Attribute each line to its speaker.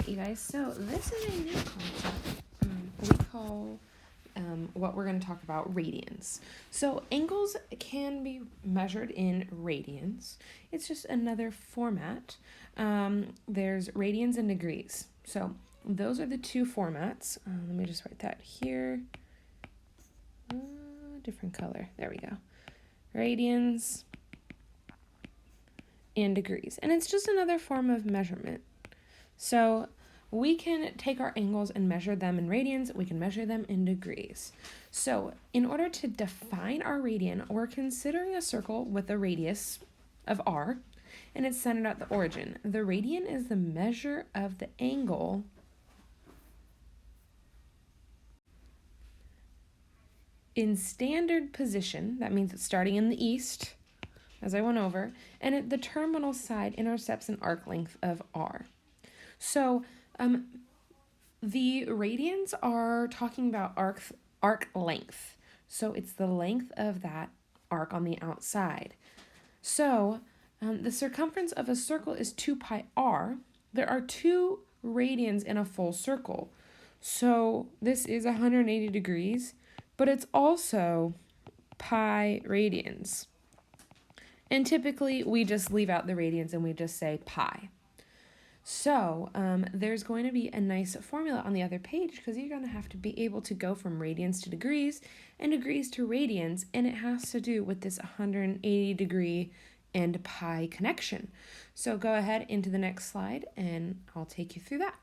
Speaker 1: right, you guys, so this is a new concept we call what we're going to talk about radians. So angles can be measured in radians. It's just another format. There's radians and degrees. So those are the two formats. Let me just write that here. Different color. There we go. Radians and degrees. And it's just another form of measurement. So we can take our angles and measure them in radians. We can measure them in degrees. So in order to define our radian, we're considering a circle with a radius of r, and it's centered at the origin. The radian is the measure of the angle in standard position. That means it's starting in the east, as I went over, and at the terminal side intercepts an arc length of r. So the radians are talking about arc length. So it's the length of that arc on the outside. So the circumference of a circle is 2 pi r. There are 2 radians in a full circle. So this is 180 degrees, but it's also pi radians. And typically we just leave out the radians and we just say pi. So there's going to be a nice formula on the other page because you're going to have to be able to go from radians to degrees and degrees to radians, and it has to do with this 180 degree and pi connection. So go ahead into the next slide and I'll take you through that.